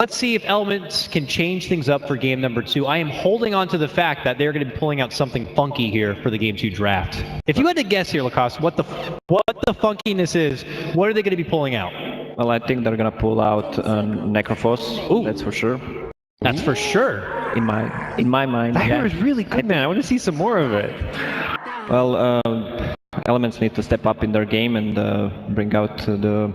let's see if Elements can change things up for game number 2. I am holding on to the fact that they're going to be pulling out something funky here for the game 2 draft. If you had to guess here, Lacoste, what the funkiness is, what are they going to be pulling out? Well, I think they're going to pull out Necrophos. Ooh. That's for sure. That's for sure. In my mind. That hero is really good, man. I want to see some more of it. Well, Elements need to step up in their game and bring out the...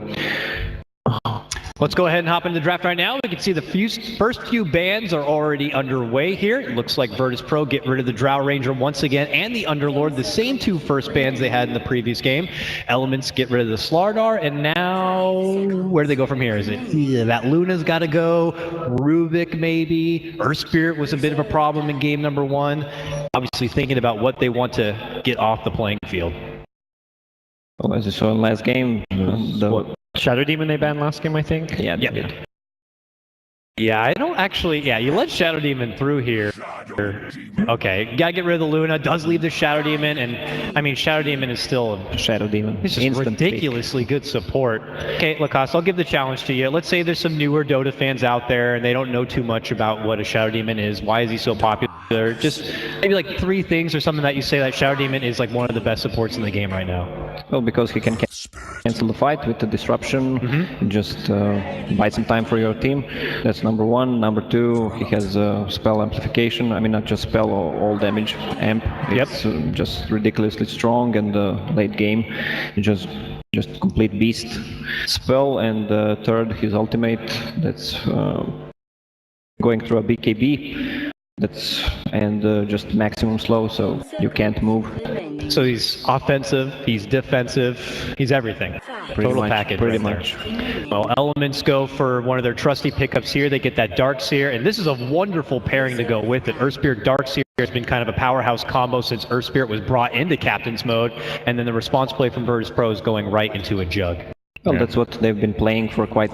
Let's go ahead and hop into the draft right now. We can see the first few bans are already underway here. It looks like Virtus Pro get rid of the Drow Ranger once again and the Underlord, the same 2 first bans they had in the previous game. Elements get rid of the Slardar, and now where do they go from here? Is it that Luna's got to go? Rubik maybe? Earth Spirit was a bit of a problem in game number 1. Obviously thinking about what they want to get off the playing field. Well, as you saw in last game, Shadow Demon they banned last game, I think? Yeah, they did. Yeah, I don't actually... Yeah, you let Shadow Demon through here. Okay, gotta get rid of the Luna. Does leave the Shadow Demon, and I mean, Shadow Demon is still... Shadow Demon. It's just ridiculously good support. Okay, Lacoste, I'll give the challenge to you. Let's say there's some newer Dota fans out there, and they don't know too much about what a Shadow Demon is. Why is he so popular? Just maybe like 3 things or something that you say that Shadow Demon is like one of the best supports in the game right now. Well, because he can cancel the fight with the disruption, just buy some time for your team. That's number 1. Number 2, he has spell amplification. I mean, not just spell, all damage amp. It's just ridiculously strong, and late game, just complete beast. Spell, and third, his ultimate. That's going through a BKB. And just maximum slow, so you can't move. So he's offensive, he's defensive, he's everything. Total package. Pretty much. Well, Elements go for one of their trusty pickups here. They get that Darkseer, and this is a wonderful pairing to go with it. Earth Spirit Darkseer has been kind of a powerhouse combo since Earth Spirit was brought into Captain's mode, and then the response play from Virtus Pro is going right into a jug. Well, that's what they've been playing for quite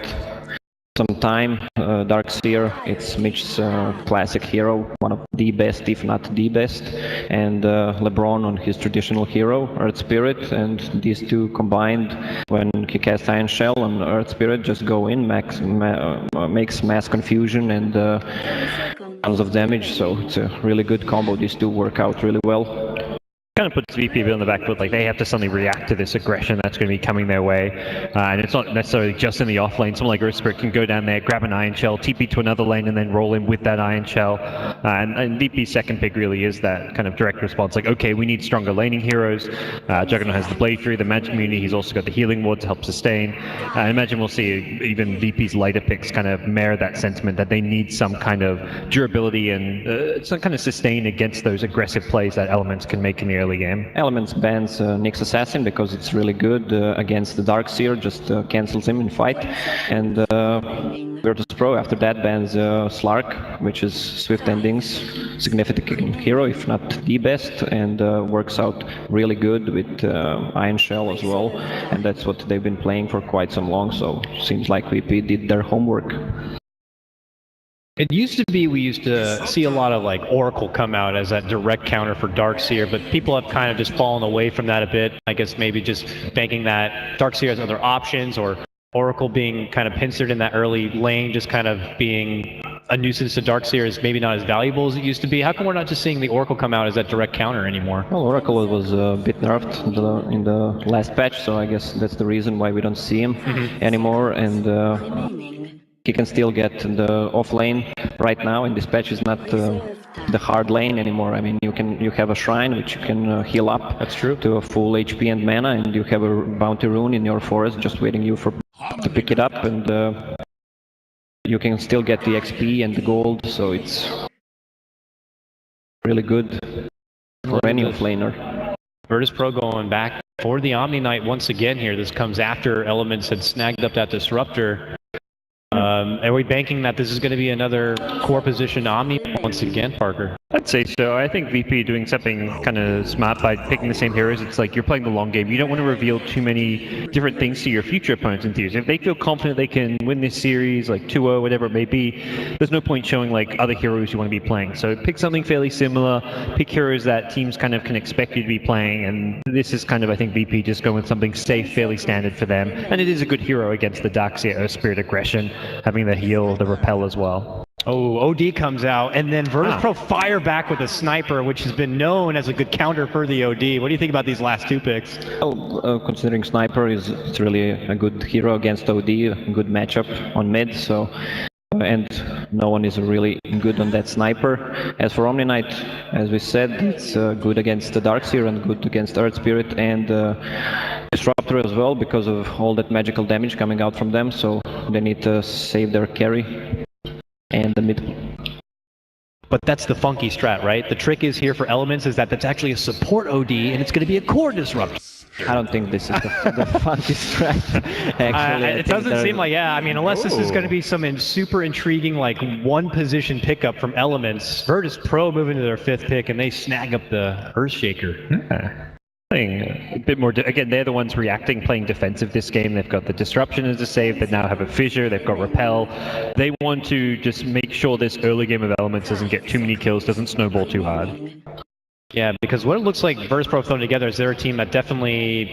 some time. Darkseer, it's Mitch's classic hero, one of the best, if not the best, and LeBron on his traditional hero, Earth Spirit, and these 2 combined, when he casts Iron Shell on Earth Spirit, just go in, makes mass confusion and tons of damage, so it's a really good combo. These 2 work out really well. Kind of puts VP a bit on the back foot, like they have to suddenly react to this aggression that's going to be coming their way, and it's not necessarily just in the off lane. Someone like Earth Spirit can go down there, grab an Iron Shell, TP to another lane, and then roll in with that Iron Shell, and VP's second pick really is that kind of direct response, like, okay, we need stronger laning heroes. Juggernaut has the Blade Fury, the Magic Immunity, he's also got the Healing Ward to help sustain. I imagine we'll see even VP's later picks kind of mirror that sentiment, that they need some kind of durability and some kind of sustain against those aggressive plays that Elements can make in the early game. Elements bans Nyx Assassin because it's really good against the Darkseer, just cancels him in fight, and Virtus Pro after that bans Slark, which is Swift Endings, significant hero, if not the best, and works out really good with Iron Shell as well, and that's what they've been playing for quite some long, so seems like VP did their homework. It used to be we used to see a lot of like Oracle come out as that direct counter for Darkseer, but people have kind of just fallen away from that a bit. I guess maybe just banking that Darkseer has other options, or Oracle being kind of pincered in that early lane, just kind of being a nuisance to Darkseer is maybe not as valuable as it used to be. How come we're not just seeing the Oracle come out as that direct counter anymore? Well, Oracle was a bit nerfed in the last patch, so I guess that's the reason why we don't see him anymore, and he can still get the off lane right now, and this patch is not the hard lane anymore. I mean, you have a shrine which you can heal up. That's true. To a full HP and mana, and you have a bounty rune in your forest just waiting you to pick it up, and you can still get the XP and the gold, so it's really good for any offlaner. Virtus Pro going back for the Omni Knight once again here. This comes after Elements had snagged up that Disruptor. Are we banking that this is going to be another core position Omni once again, Parker? I'd say so. I think VP doing something kind of smart by picking the same heroes. It's like you're playing the long game. You don't want to reveal too many different things to your future opponents in theories. If they feel confident they can win this series, like 2-0, whatever it may be, there's no point showing like other heroes you want to be playing. So pick something fairly similar, pick heroes that teams kind of can expect you to be playing, and this is kind of, I think, VP just going with something safe, fairly standard for them. And it is a good hero against the Darkseer Earth Spirit aggression. having the heal, the repel as well. Oh, OD comes out, and then Virtus Pro fire back with a sniper, which has been known as a good counter for the OD. What do you think about these last two picks? Well, considering sniper is it's really a good hero against OD, a good matchup on mid, so and no one is really good on that sniper. As for Omni Knight, as we said, it's good against the Darkseer and good against Earth Spirit and Disruptor as well, because of all that magical damage coming out from them, so they need to save their carry and the mid. But that's the funky strat, right? The trick is here for Elements is that that's actually a support OD, and it's going to be a core disruptor. I don't think this is the funky strat. Actually, it doesn't seem like, yeah, I mean, unless this is going to be some super intriguing, like, one position pickup from Elements. Virtus Pro moving to their 5th pick, and they snag up the Earthshaker. Yeah. A bit more, again, they're the ones reacting, playing defensive this game. They've got the Disruption as a save, they now have a Fissure, they've got Repel. They want to just make sure this early game of Elements doesn't get too many kills, doesn't snowball too hard. Yeah, because what it looks like Virtus Pro thrown together is they're a team that definitely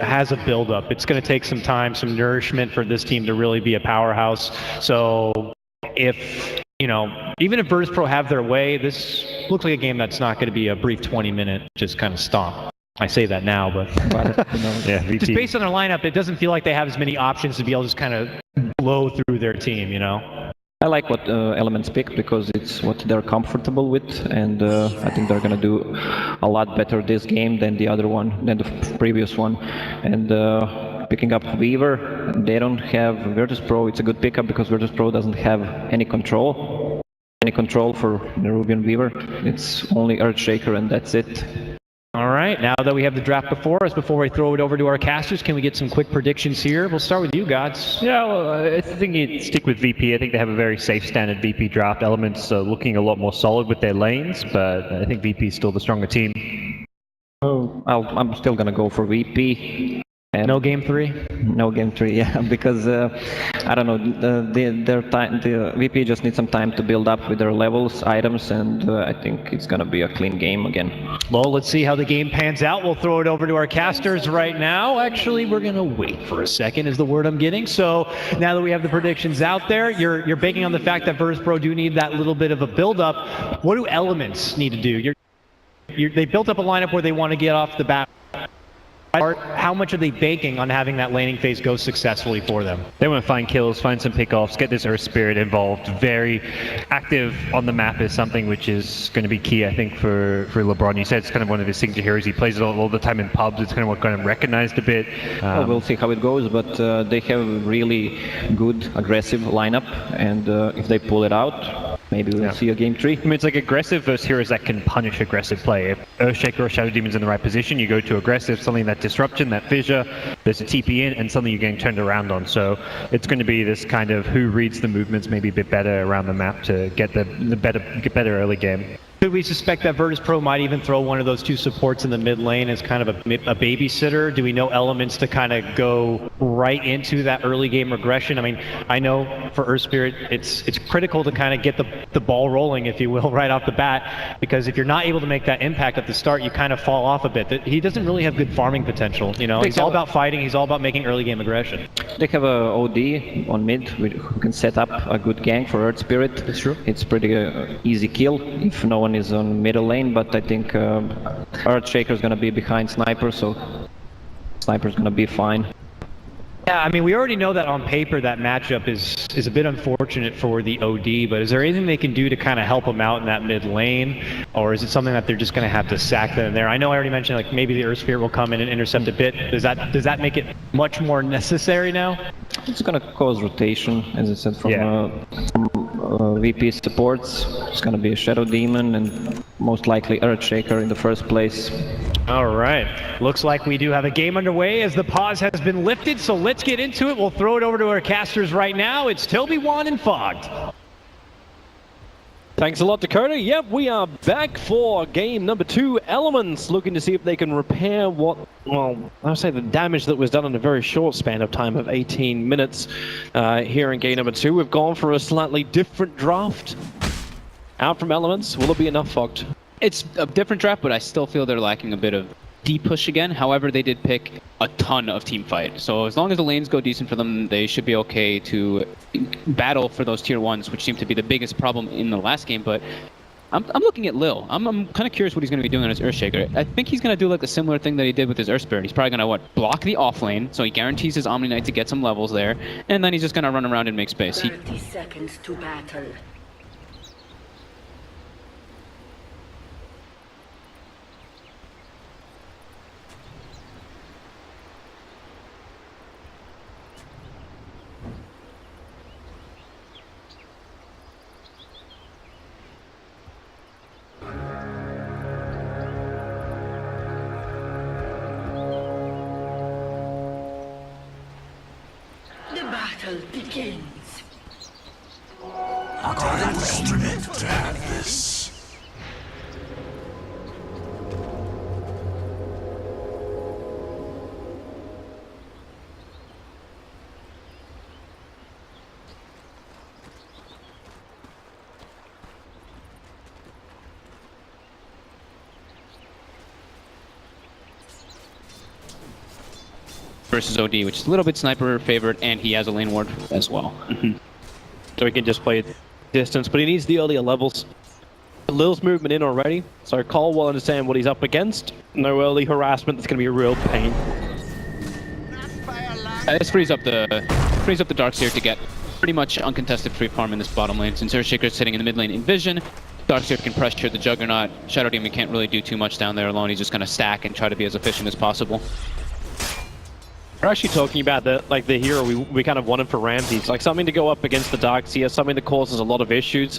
has a build-up. It's going to take some time, some nourishment for this team to really be a powerhouse. So if, you know, even if Virtus Pro have their way, this looks like a game that's not going to be a brief 20-minute just kind of stomp. I say that now, but yeah, just based on their lineup, it doesn't feel like they have as many options to be able to just kind of blow through their team, you know? I like what Elements pick because it's what they're comfortable with, and I think they're gonna do a lot better this game than the other one, than the previous one. And picking up Weaver, they don't have Virtus Pro. It's a good pickup because Virtus Pro doesn't have any control for Nerubian Weaver. It's only Earthshaker and that's it. All right, now that we have the draft before us, before we throw it over to our casters, can we get some quick predictions here? We'll start with you, Gods. Yeah, well, I think you stick with VP. I think they have a very safe standard VP draft. Elements looking a lot more solid with their lanes, but I think VP is still the stronger team. Oh, I'm still gonna go for VP. And no game 3? No game 3, yeah, because I don't know, the VP just needs some time to build up with their levels, items, and I think it's gonna be a clean game again. Well, let's see how the game pans out. We'll throw it over to our casters right now. Actually, we're gonna wait for a second is the word I'm getting. So now that we have the predictions out there, you're banking on the fact that Virtus Pro do need that little bit of a build-up. What do Elements need to do? They built up a lineup where they want to get off the bat. How much are they banking on having that laning phase go successfully for them? They want to find kills, find some pickoffs, get this Earth Spirit involved. Very active on the map is something which is going to be key, I think, for LeBron. You said it's kind of one of his signature heroes. He plays it all the time in pubs. It's kind of what got him recognized a bit. Well, we'll see how it goes, but they have a really good, aggressive lineup, and if they pull it out, maybe we'll see a game 3. I mean, it's like aggressive versus heroes that can punish aggressive play. If Earthshaker or Shadow Demon's in the right position, you go to aggressive, something that Disruption, that Fissure, there's a TP in, and something you're getting turned around on. So it's going to be this kind of who reads the movements maybe a bit better around the map to get the better early game. Could we suspect that Virtus Pro might even throw one of those two supports in the mid lane as kind of a babysitter? Do we know Elements to kind of go right into that early game regression? I mean, I know for Earth Spirit, it's critical to kind of get the ball rolling, if you will, right off the bat, because if you're not able to make that impact at the start, you kind of fall off a bit. He doesn't really have good farming potential, you know? He's all about fighting, he's all about making early game aggression. They have a OD on mid who can set up a good gank for Earth Spirit. That's true. It's pretty easy kill if no one is on middle lane, but I think Earthshaker is going to be behind Sniper, so Sniper is going to be fine. Yeah, I mean, we already know that on paper that matchup is a bit unfortunate for the OD, but is there anything they can do to kind of help them out in that mid lane, or is it something that they're just going to have to sack them there? I know I already mentioned like maybe the Earth Spirit will come in and intercept a bit. Does that make it much more necessary now? It's going to cause rotation, as I said, from VP supports. It's going to be a Shadow Demon and most likely Earthshaker in the first place. All right, looks like we do have a game underway as the pause has been lifted, so let's get into it. We'll throw it over to our casters right now. It's Toby, Juan, and Fogged. Thanks a lot, Dakota. Yep, we are back for game number 2. Elements looking to see if they can repair what, well, I would say the damage that was done in a very short span of time of 18 minutes here in game number 2. We've gone for a slightly different draft. Out from Elements, will it be enough, Fogged? It's a different draft, but I still feel they're lacking a bit of deep push again. However, they did pick a ton of team fight. So as long as the lanes go decent for them, they should be okay to battle for those tier 1s, which seemed to be the biggest problem in the last game. But I'm looking at Lil. I'm kind of curious what he's going to be doing on his Earthshaker. I think he's going to do like a similar thing that he did with his Earth Spirit. He's probably going to, block the off lane, so he guarantees his Omni Knight to get some levels there, and then he's just going to run around and make space. 30 seconds to battle. The battle begins. Underestimate madness. Versus OD, which is a little bit sniper favored, and he has a lane ward as well. So he can just play distance, but he needs the earlier levels. Lil's movement in already, so Cole will understand what he's up against. No early harassment, that's going to be a real pain. This frees up the Darkseer to get pretty much uncontested free farm in this bottom lane. Since Earthshaker is sitting in the mid lane in vision, Darkseer can pressure the Juggernaut. Shadow Demon can't really do too much down there alone. He's just going to stack and try to be as efficient as possible. We're actually talking about the hero we kind of wanted for Ramses, like something to go up against the Darkseer, something that causes a lot of issues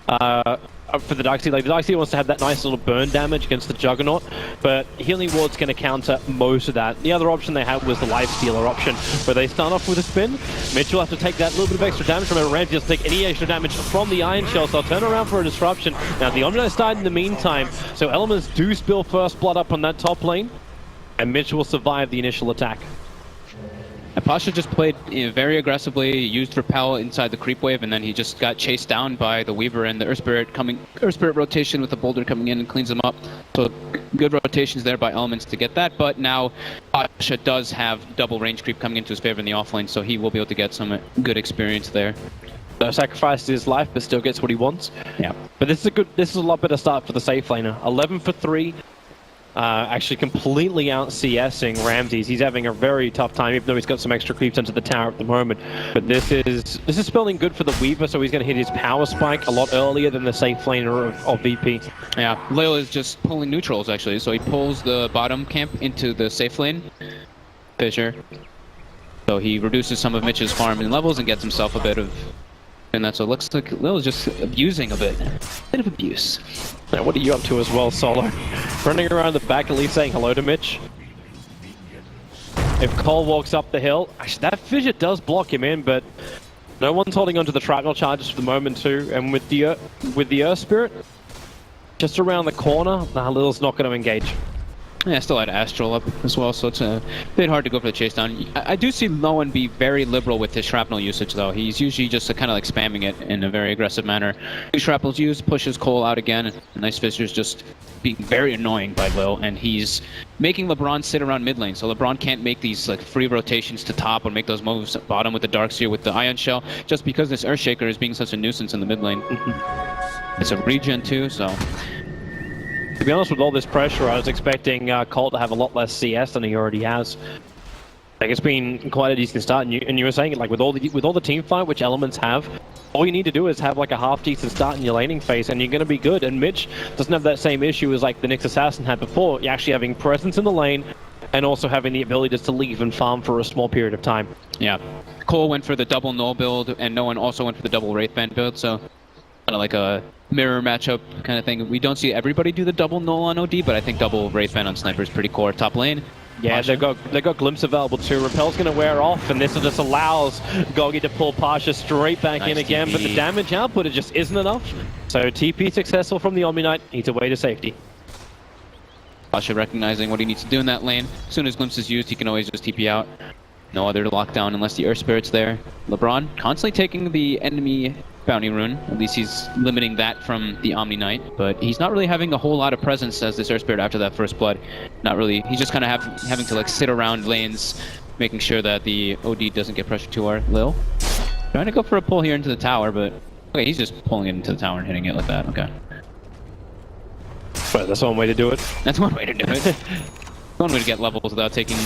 for the Darkseer. Like the Darkseer wants to have that nice little burn damage against the Juggernaut, but Healing Ward's going to counter most of that. The other option they had was the Lifestealer option, where they start off with a spin. Mitch will have to take that little bit of extra damage. Remember, Ramses doesn't take any extra damage from the Iron Shell, so I'll turn around for a disruption. Now the Omni Knight died in the meantime, so Elements do spill first blood up on that top lane, and Mitch will survive the initial attack. Pasha just played very aggressively, used Repel inside the creep wave, and then he just got chased down by the Weaver and the Earth Spirit rotation with the Boulder coming in and cleans him up. So good rotations there by Elements to get that, but now Pasha does have double range creep coming into his favor in the offlane, so he will be able to get some good experience there. So sacrifices his life, but still gets what he wants. Yeah. But this is a lot better start for the safe laner. 11 for 3. Actually completely out CSing Ramses. He's having a very tough time, even though he's got some extra creeps into the tower at the moment. But this is spelling good for the Weaver, so he's going to hit his power spike a lot earlier than the safe laner of VP. Yeah, Lil is just pulling neutrals actually, so he pulls the bottom camp into the safe lane. Fisher. So he reduces some of Mitch's farm and levels and gets himself a bit of... And that's what it looks like. Lil is just abusing a bit. Bit of abuse. Now, what are you up to as well, Solo? Running around the back, at least saying hello to Mitch. If Cole walks up the hill, actually that fissure does block him in, but no one's holding onto the shrapnel charges for the moment too. And with the Earth Spirit just around the corner, Lil's not going to engage. Yeah, I still had Astral up as well, so it's a bit hard to go for the chase down. I do see Lowen be very liberal with his shrapnel usage, though. He's usually just kind of like spamming it in a very aggressive manner. 2 shrapnels used, pushes Cole out again. Nice Fissure's just being very annoying by Lil, and he's making LeBron sit around mid lane, so LeBron can't make these like free rotations to top or make those moves at bottom with the Darkseer, with the Ion Shell, just because this Earthshaker is being such a nuisance in the mid lane. It's a regen too, so... To be honest, with all this pressure, I was expecting Colt to have a lot less CS than he already has. Like, it's been quite a decent start, and you were saying it, like, with all the team fight, which Elements have, all you need to do is have, like, a half-decent start in your laning phase, and you're going to be good. And Mitch doesn't have that same issue as, like, the Nyx Assassin had before. You're actually having presence in the lane, and also having the ability just to leave and farm for a small period of time. Yeah. Cole went for the double null build, and no one also went for the double Wraithband build, so... kind of like a mirror matchup kind of thing. We don't see everybody do the double null on OD, but I think double Wraithband on Sniper is pretty core. Top lane. Yeah, they've got Glimpse available too. Repel's going to wear off, and this just allows Gogi to pull Pasha straight back in again, TP. but the damage output, it just isn't enough. So TP successful from the Omni Knight, he's away to safety. Pasha recognizing what he needs to do in that lane. As soon as Glimpse is used, he can always just TP out. No other lockdown unless the Earth Spirit's there. LeBron constantly taking the enemy bounty rune. At least he's limiting that from the Omni Knight. But he's not really having a whole lot of presence as this Earth Spirit after that first blood. Not really. He's just kind of having to like sit around lanes, making sure that the OD doesn't get pressure to our Lil. Trying to go for a pull here into the tower, but okay, he's just pulling it into the tower and hitting it like that. Okay. Well, that's one way to do it. That's one way to do it. One way to get levels without taking...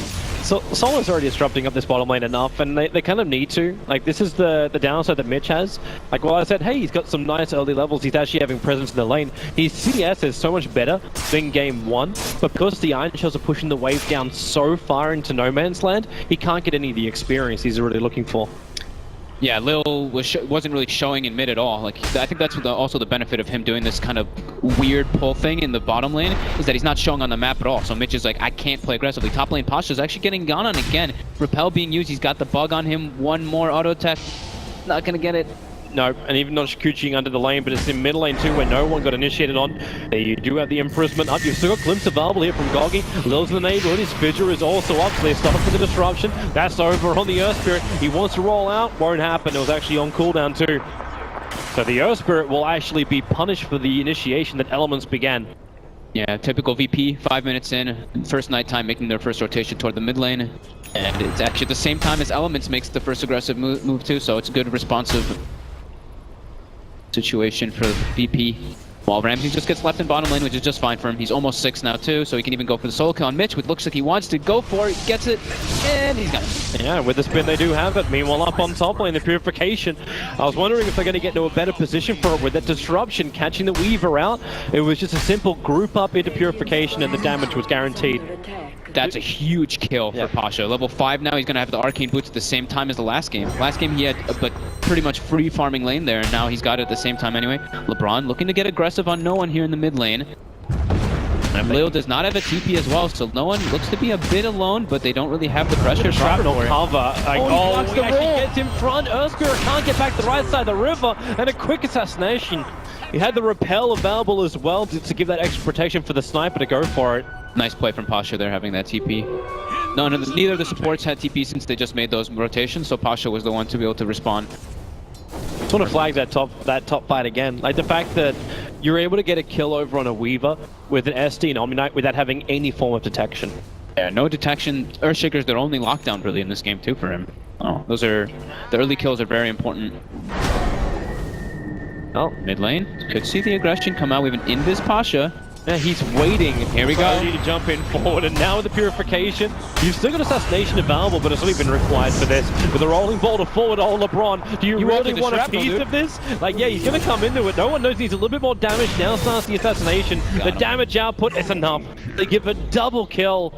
So Solo's already disrupting up this bottom lane enough, and they kind of need to. Like, this is the downside that Mitch has. Like, while I said, hey, he's got some nice early levels, he's actually having presence in the lane. His CS is so much better than game 1, but because the Iron Shells are pushing the wave down so far into no man's land, he can't get any of the experience he's really looking for. Yeah, Lil wasn't really showing in mid at all. Like, I think that's also the benefit of him doing this kind of weird pull thing in the bottom lane, is that he's not showing on the map at all. So Mitch is like, I can't play aggressively. Top lane Pasha's actually getting gone on again. Repel being used, he's got the bug on him. One more auto attack, not gonna get it. No, and even not Shikuchiing under the lane, but it's in mid lane too, where no one got initiated on. There you do have the imprisonment up. You've still got Glimpse available here from Goggy. Lil's in the neighborhood. His Fissure is also up, so they're stopping for the disruption. That's over on the Earth Spirit. He wants to roll out. Won't happen. It was actually on cooldown too. So the Earth Spirit will actually be punished for the initiation that Elements began. Yeah, typical VP, 5 minutes in, first nighttime making their first rotation toward the mid lane. And it's actually at the same time as Elements makes the first aggressive move too, so it's a good responsive situation for VP. While Ramsey just gets left in bottom lane, which is just fine for him. He's almost 6 now too, so he can even go for the solo kill on Mitch, which looks like he wants to go for it, gets it, and he's got it. Yeah, with the spin they do have it. Meanwhile, up on top lane, the Purification. I was wondering if they're going to get into a better position for it with that disruption, catching the Weaver out. It was just a simple group up into Purification and the damage was guaranteed. That's a huge kill for Pasha. Level 5 now, he's going to have the Arcane Boots at the same time as the last game. Last game he had but pretty much free farming lane there, and now he's got it at the same time anyway. LeBron looking to get aggressive on no one here in the mid lane. And Lil does not have a TP as well, so no one looks to be a bit alone, but they don't really have the pressure. Shrapnel cover. Like, oh, he actually gets in front. Earthspirit can't get back to the right side of the river, and a quick assassination. He had the repel available as well to give that extra protection for the sniper to go for it. Nice play from Pasha there, having that TP. Neither of the supports had TP since they just made those rotations, so Pasha was the one to be able to respond. Just want to flag that top fight again. Like the fact that you're able to get a kill over on a Weaver with an SD and Omni Knight without having any form of detection. Yeah, no detection. Earthshaker's their only lockdown really in this game too for him. Oh, those are the early kills are very important. Oh, mid lane. Could see the aggression come out. We have an Invis Pasha. Yeah, he's waiting. Here we go. To jump in forward, and now with the Purification, you've still got Assassination available, but it's not even required for this. With a rolling boulder forward, LeBron, do you really want a piece of this? Like, yeah, he's going to come into it. No one knows he's a little bit more damage. Now starts the Assassination. The damage output is enough. They give a double kill.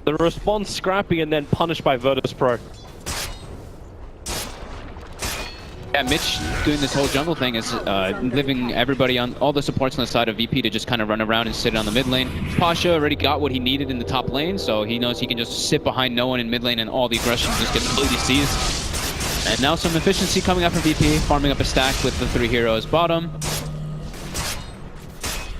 The response scrappy and then punished by Virtus Pro. Yeah, Mitch doing this whole jungle thing is leaving everybody on all the supports on the side of VP to just kind of run around and sit on the mid lane. Pasha already got what he needed in the top lane, so he knows he can just sit behind no one in mid lane and all the aggression just gets completely seized. And now some efficiency coming up from VP, farming up a stack with the 3 heroes bottom.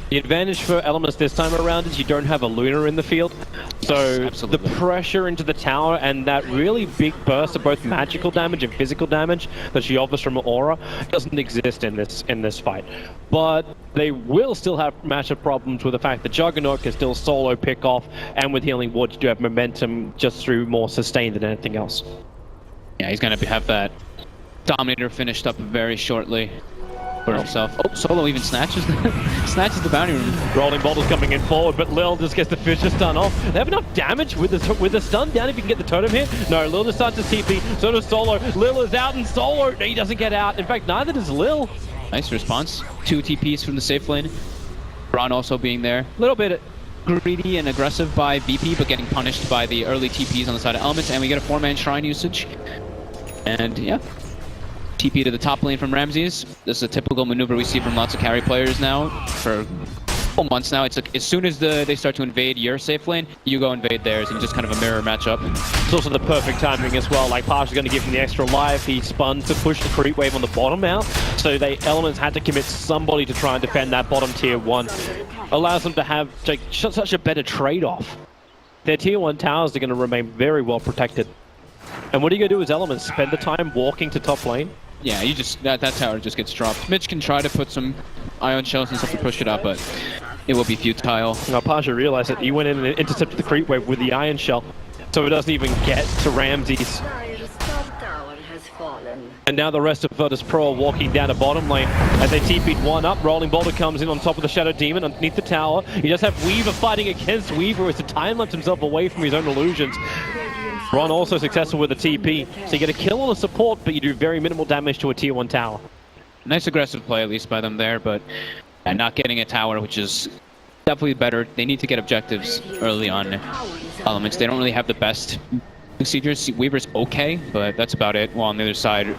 The advantage for Elements this time around is you don't have a Luna in the field. So the pressure into the tower and that really big burst of both magical damage and physical damage that she offers from Aura doesn't exist in this fight. But they will still have matchup problems with the fact that Juggernaut can still solo pick off, and with Healing Ward you do have momentum just through more sustain than anything else. Yeah, he's going to have that Dominator finished up very shortly for himself. Oh, Solo even snatches the bounty room. Rolling Boulder's coming in forward, but Lil just gets the Fissure stun off. They have enough damage with the stun down if you can get the totem hit. No, Lil just starts to TP, so does Solo. Lil is out and Solo, he doesn't get out. In fact, neither does Lil. Nice response. 2 TPs from the safe lane. Braun also being there. A little bit greedy and aggressive by VP, but getting punished by the early TPs on the side of Elements, and we get a 4-man shrine usage. And yeah. TP to the top lane from Ramses. This is a typical maneuver we see from lots of carry players now for a couple months now. It's like as soon as they start to invade your safe lane, you go invade theirs, and just kind of a mirror matchup. It's also the perfect timing as well. Like Pasha's going to give him the extra life. He spun to push the creep wave on the bottom out, so Elements had to commit somebody to try and defend that bottom tier 1. Allows them to have like such a better trade-off. Their tier 1 towers are going to remain very well protected. And what are you going to do as Elements? Spend the time walking to top lane? Yeah, you just that tower just gets dropped. Mitch can try to put some ion shells and stuff to push it up, but it will be futile. Now Pasha realized that he went in and intercepted the creep wave with the ion shell, so it doesn't even get to Ramses. Dire's top tower has fallen. And now the rest of Virtus Pro are walking down a bottom lane as they TP'd one up. Rolling Boulder comes in on top of the Shadow Demon underneath the tower. He does have Weaver fighting against Weaver as to time-lapse himself away from his own illusions. Ron also successful with the TP. So you get a kill on the support, but you do very minimal damage to a tier 1 tower. Nice aggressive play at least by them there, but not getting a tower, which is definitely better. They need to get objectives early on Elements. They don't really have the best procedures. Weaver's okay, but that's about it. While on the other side,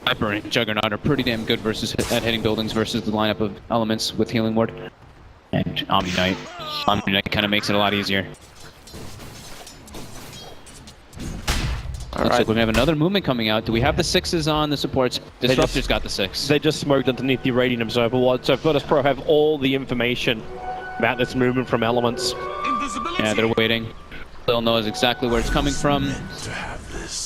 Viper and Juggernaut are pretty damn good versus at hitting buildings versus the lineup of Elements with Healing Ward. And Omni Knight. Omni Knight kind of makes it a lot easier. Looks like we're going to have another movement coming out. Do we have the 6s on the supports? Disruptor's got the 6. They just smoked underneath the Radiant Observer Ward, so Virtus Pro have all the information about this movement from Elements. Yeah, they're waiting. Lil knows exactly where it's coming from.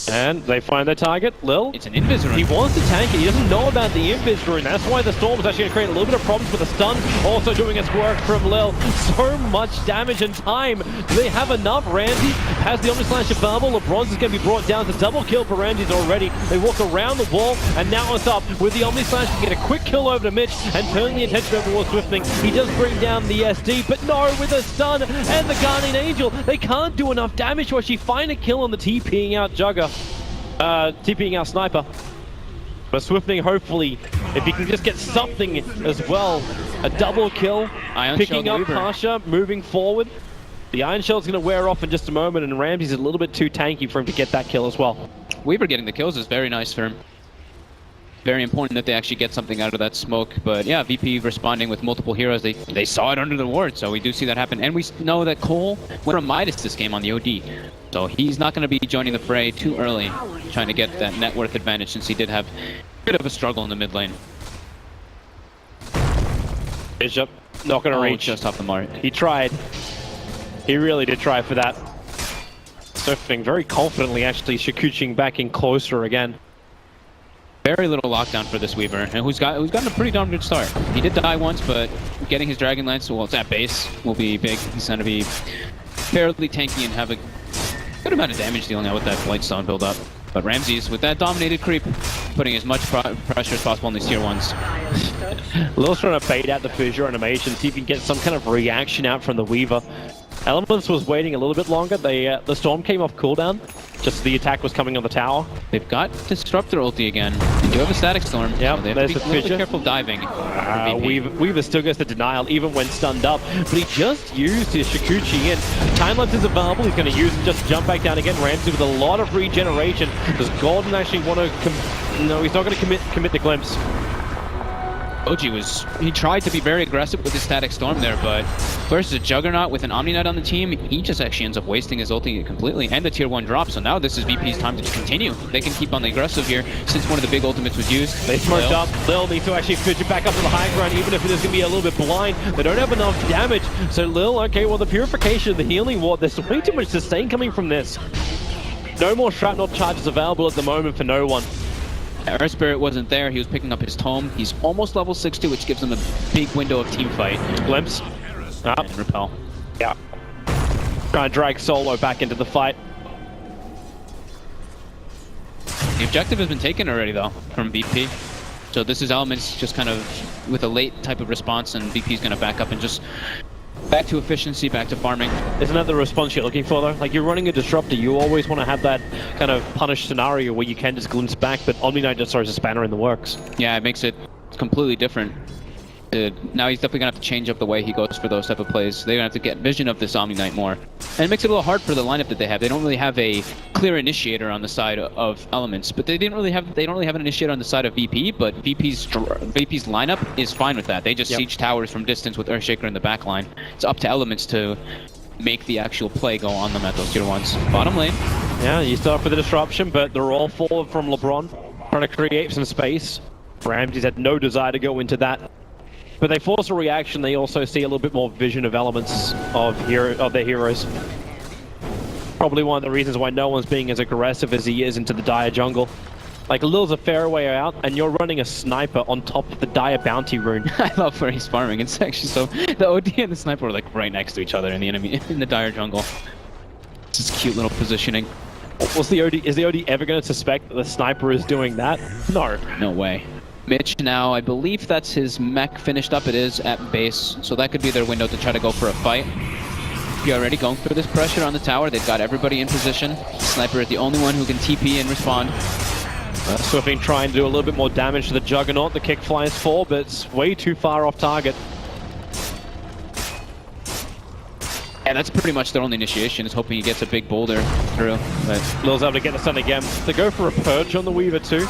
And they find their target, Lil. It's an Invis rune. He wants to tank it, he doesn't know about the Invis rune. That's why the Storm is actually going to create a little bit of problems with the stun. Also doing its work from Lil. So much damage and time. Do they have enough? Ramsey has the Omni Slash available. LeBron's is going to be brought down. It's a double kill for Ramsey's already. They walk around the wall, and now it's up with the Omni Slash to get a quick kill over to Mitch and turn the attention over towards Swiftling. He does bring down the SD, but no, with a stun and the Guardian Angel, they can't do enough damage to actually find a kill on the TPing out Jugger. TPing our Sniper. But Swiftling, hopefully, if he can just get something as well, a double kill, Ion picking Shell up Weaver. Pasha, moving forward. The Iron Shell's going to wear off in just a moment, and Ramsey's a little bit too tanky for him to get that kill as well. Weaver getting the kills is very nice for him. Very important that they actually get something out of that smoke. But yeah, VP responding with multiple heroes. They saw it under the ward, so we do see that happen. And we know that Cole went from Midas this game on the OD. So he's not going to be joining the fray too early, trying to get that net worth advantage since he did have a bit of a struggle in the mid lane. Bishop, not going to reach. Just off the mark. He tried. He really did try for that. Swiftling very confidently actually Shikuching back in closer again. Very little lockdown for this Weaver, and who's gotten a pretty darn good start. He did die once, but getting his Dragon Lance, well, it's at base, will be big. He's going to be fairly tanky and have a good amount of damage dealing out with that Blight Stone build up. But Ramses, with that dominated creep, putting as much pressure as possible on these tier 1s. Lil's trying to bait out the fissure animation, see if he can get some kind of reaction out from the Weaver. Elements was waiting a little bit longer. The Storm came off cooldown, just as the attack was coming on the tower. They've got Disruptor ulti again. They do have a Static Storm. Yep, so they have there's to the be really fissure. careful diving. Weaver still gets the denial even when stunned up, but he just used his Shikuchi in. Time-lapse is available, he's going to use it just to jump back down again. Ramsey with a lot of regeneration. Does Gordon actually want to no, he's not going to commit the glimpse. He tried to be very aggressive with his Static Storm there, but versus a Juggernaut with an Omni Knight on the team, he just actually ends up wasting his ulti completely and the tier 1 drop. So now this is VP's time to continue. They can keep on the aggressive here since one of the big ultimates was used. They smoked up. Lil needs to actually fidget back up to the high ground, even if it is going to be a little bit blind. They don't have enough damage. So Lil, okay, well the purification, the healing ward, there's way too much sustain coming from this. No more shrapnel charges available at the moment for no one. Earth Spirit wasn't there. He was picking up his tome. He's almost level 60, which gives him a big window of team fight. Glimpse. Up. And repel. Yeah. Trying to drag Solo back into the fight. The objective has been taken already, though, from VP. So this is Elements just kind of with a late type of response, and VP's going to back up and just back to efficiency, back to farming. Isn't that the response you're looking for, though? Like, you're running a Disruptor, you always want to have that kind of punish scenario where you can just glimpse back, but Omni Knight just throws a spanner in the works. Yeah, it makes it completely different. Now he's definitely going to have to change up the way he goes for those type of plays. They're going to have to get vision of this Omni Knight more. And it makes it a little hard for the lineup that they have. They don't really have a clear initiator on the side of Elements, but they don't really have an initiator on the side of VP, but VP's lineup is fine with that. They just siege towers from distance with Earthshaker in the back line. It's up to Elements to make the actual play go on them at those tier 1s. Bottom lane. Yeah, you start with the disruption, but they're all forward from LeBron, trying to create some space. Ramsey's had no desire to go into that. But they force a reaction, they also see a little bit more vision of Elements of their heroes. Probably one of the reasons why no one's being as aggressive as he is into the dire jungle. Like, Lil's a fair way out, and you're running a sniper on top of the Dire Bounty rune. I love where he's farming. It's actually so... The OD and the sniper are like right next to each other in the enemy in the Dire jungle. It's just cute little positioning. Is the OD ever going to suspect that the sniper is doing that? No. No way. Mitch now, I believe that's his mech finished up. It is at base, so that could be their window to try to go for a fight. You're already going through this pressure on the tower. They've got everybody in position. Sniper is the only one who can TP and respond. Swiftwing trying to do a little bit more damage to the Juggernaut. The kick flies for, but it's way too far off target. And that's pretty much their only initiation, is hoping he gets a big boulder through. But Lil's able to get the stun again. They go for a purge on the Weaver too.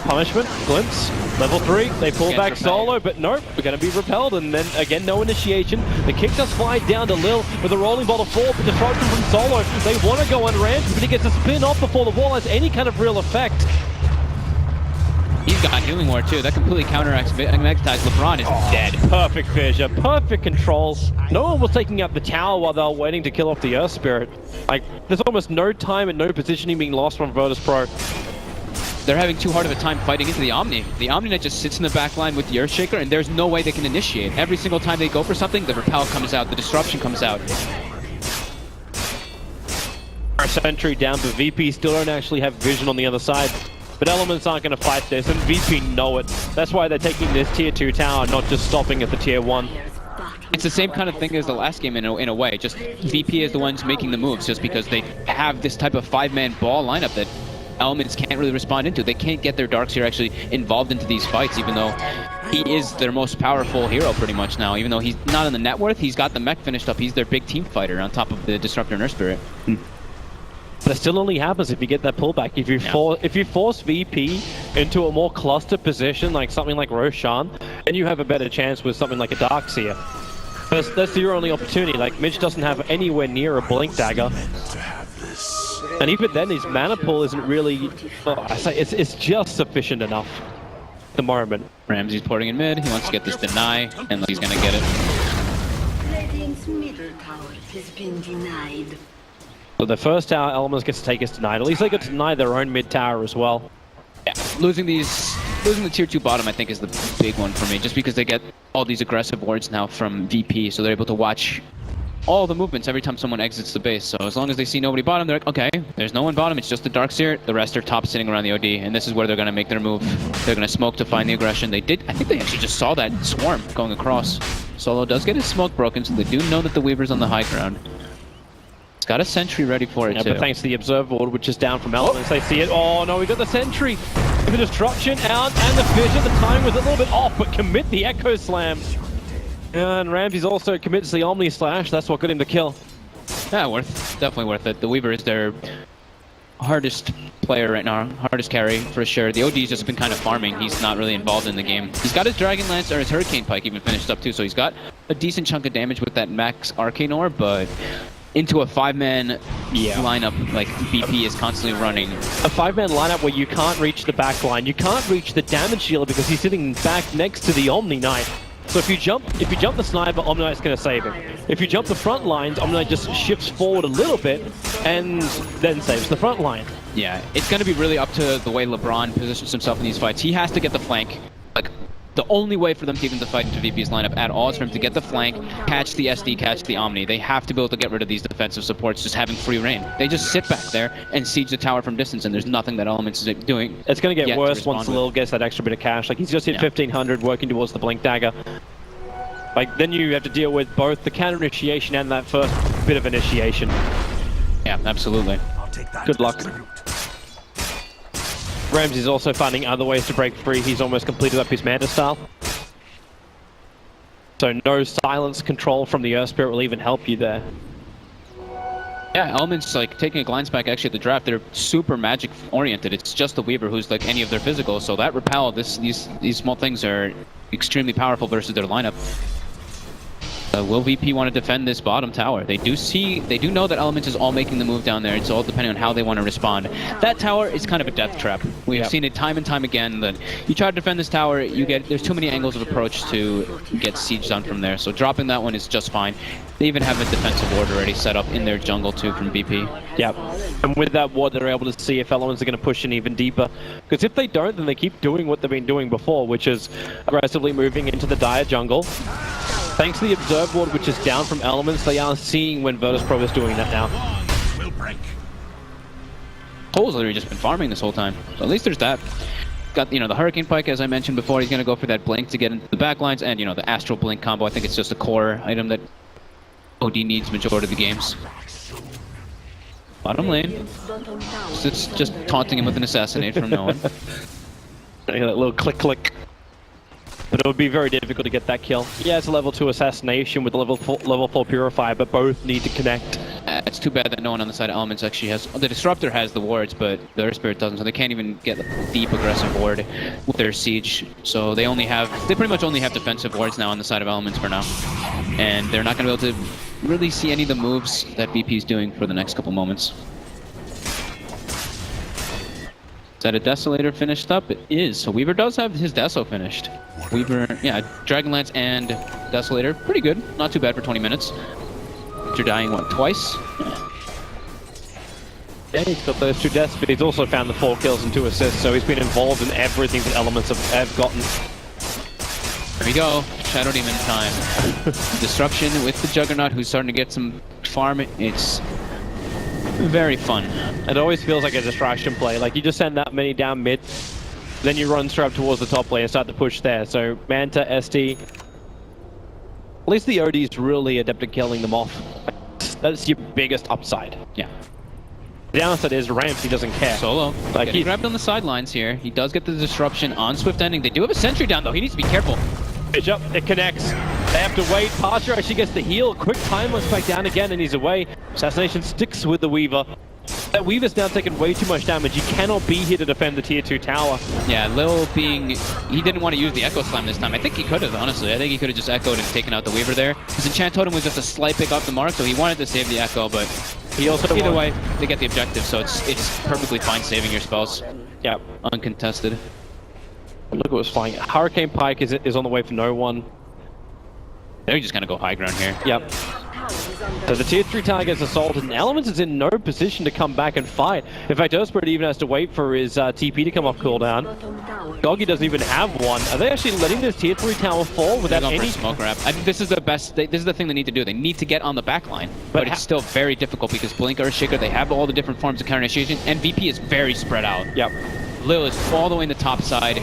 Punishment, glimpse, level 3. They pull Gets back repelled. solo, but nope, we're going to be repelled. And then again, no initiation. The kick does fly down to Lil with a rolling ball of 4, but disruption from solo. They want to go on Ramsey, but he gets a spin off before the wall has any kind of real effect. he's got healing ward too. That completely counteracts Magnetic. LeBron is dead. Perfect fissure, perfect controls. No one was taking out the tower while they were waiting to kill off the Earth Spirit. Like, there's almost no time and no positioning being lost from Virtus Pro. They're having too hard of a time fighting into the Omni. The Omni just sits in the back line with the Earthshaker, and there's no way they can initiate. Every single time they go for something, the repel comes out, the disruption comes out. Our sentry down, but VP still don't actually have vision on the other side. But Elements aren't going to fight this, and VP know it. That's why they're taking this tier 2 tower, not just stopping at the tier 1. It's the same kind of thing as the last game in a way. Just VP is the ones making the moves, just because they have this type of 5-man ball lineup that Elements can't really respond into. They can't get their Darkseer actually involved into these fights, even though he is their most powerful hero pretty much now. Even though he's not in the net worth, he's got the mech finished up. He's their big team fighter on top of the Disruptor and Earth Spirit. But it still only happens if you get that pullback. If you force VP into a more clustered position, like something like Roshan, then you have a better chance with something like a Darkseer. That's your only opportunity. Like, Mitch doesn't have anywhere near a Blink Dagger. And even then, his mana pool isn't really... I say it's just sufficient enough at the moment. Ramsey's porting in mid. He wants to get this deny, and he's going to get it. Radiant's middle tower has been denied. So the first tower Elements gets to take is denied. At least they get to deny their own mid tower as well. Yeah, losing the tier 2 bottom, I think, is the big one for me, just because they get all these aggressive wards now from VP, so they're able to watch all the movements every time someone exits the base. So as long as they see nobody bottom, they're like, okay, there's no one bottom, it's just the Darkseer. The rest are top sitting around the OD, and this is where they're going to make their move. They're going to smoke to find the aggression. I think they actually just saw that swarm going across. Solo does get his smoke broken, so they do know that the Weaver's on the high ground. It's got a sentry ready for it, too. But thanks to the Observer Ward, which is down from Elements, they see it. Oh no, we got the sentry! The destruction out, and the fissure. The time was a little bit off, but commit the Echo Slam. And Ramsey's also commits the Omni Slash. That's what got him the kill. Yeah, definitely worth it. The Weaver is their hardest player right now, hardest carry for sure. The OD's just been kind of farming. He's not really involved in the game. He's got his Dragon Lance or his Hurricane Pike even finished up too, so he's got a decent chunk of damage with that max Arcane Orb, but into a 5-man lineup like VP is constantly running. A 5-man lineup where you can't reach the back line, you can't reach the damage dealer because he's sitting back next to the Omni Knight. So if you jump the sniper, Omni Knight's going to save him. If you jump the front lines, Omni Knight just shifts forward a little bit and then saves the front line. Yeah, it's going to be really up to the way LeBron positions himself in these fights. He has to get the flank. Like, the only way for them to even fight into VP's lineup at all is for him to get the flank, catch the SD, catch the Omni. They have to be able to get rid of these defensive supports just having free reign. They just sit back there and siege the tower from distance, and there's nothing that Elements is doing. It's going to get worse once Lil gets that extra bit of cash. Like, he's just hit 1500 working towards the Blink Dagger. Like, then you have to deal with both the counter initiation and that first bit of initiation. Yeah, absolutely. Good luck. Ramsey's also finding other ways to break free. He's almost completed up his Manta style. So no silence control from the Earth Spirit will even help you there. Yeah, Elements, like, taking a glance back actually at the draft, they're super magic oriented. It's just the Weaver who's like any of their physicals, so that repel, these small things are extremely powerful versus their lineup. Will VP want to defend this bottom tower? They do know that Elements is all making the move down there. It's all depending on how they want to respond. That tower is kind of a death trap. We've seen it time and time again that you try to defend this tower, there's too many angles of approach to get siege done from there. So dropping that one is just fine. They even have a defensive ward already set up in their jungle too from VP. Yep. And with that ward, they're able to see if Elements are going to push in even deeper. Because if they don't, then they keep doing what they've been doing before, which is aggressively moving into the Dire jungle. Thanks to the Observe ward, which is down from Elements, they are seeing when Virtus Pro is doing that now. Cole's literally just been farming this whole time. So at least there's that. Got, the Hurricane Pike, as I mentioned before. He's going to go for that Blink to get into the backlines. And, the Astral Blink combo. I think it's just a core item that OD needs majority of the games. Bottom lane. It's just taunting him with an Assassinate from no one. That little click. But it would be very difficult to get that kill. Yeah, it's a level 2 Assassination with a level 4 Purifier, but both need to connect. It's too bad that no one on the side of Elements actually has... The Disruptor has the wards, but the Earth Spirit doesn't, so they can't even get a deep aggressive ward with their Siege. So they pretty much only have defensive wards now on the side of Elements for now. And they're not going to be able to really see any of the moves that VP is doing for the next couple moments. Is that a Desolator finished up? It is. So Weaver does have his Deso finished. Weaver, yeah, Dragonlance and Desolator. Pretty good. Not too bad for 20 minutes. After dying, what, twice? Yeah, he's got those 2 deaths, but he's also found the 4 kills and 2 assists, so he's been involved in everything that Elements have gotten. There we go. Shadow Demon time. Disruption with the Juggernaut, who's starting to get some farm. It's very fun. It always feels like a distraction play. Like, you just send that many down mid, then you run straight up towards the top lane and start to push there. So, Manta, ST... At least the OD is really adept at killing them off. That's your biggest upside. Yeah. The downside is Ramsey doesn't care. Solo. Like, he's grabbed on the sidelines here. He does get the disruption on Swift Ending. They do have a sentry down, though. He needs to be careful. Pitch up, it connects. They have to wait. Pasha actually gets the heal. Quick timeless back down again, and he's away. Assassination sticks with the Weaver. That Weaver's now taken way too much damage. You cannot be here to defend the tier 2 tower. Yeah, Lil he didn't want to use the Echo Slam this time. I think he could have, honestly. I think he could have just echoed and taken out the Weaver there. His Enchant Totem was just a slight pick off the mark, so he wanted to save the Echo, but he also either way, they get the objective, so it's perfectly fine saving your spells. Yeah. Uncontested. Look what was flying. Hurricane Pike is on the way for no one. They're just gonna go high ground here. Yep. So the tier 3 tower gets assaulted, and Elements is in no position to come back and fight. In fact, Earthspirit even has to wait for his TP to come off cooldown. Goggy doesn't even have one. Are they actually letting this tier 3 tower fall without any... smoke grab. I think this is the best. This is the thing they need to do. They need to get on the back line. But it's still very difficult because Blink, Earthshaker, they have all the different forms of counter initiation, and VP is very spread out. Yep. Lil is all the way in the top side.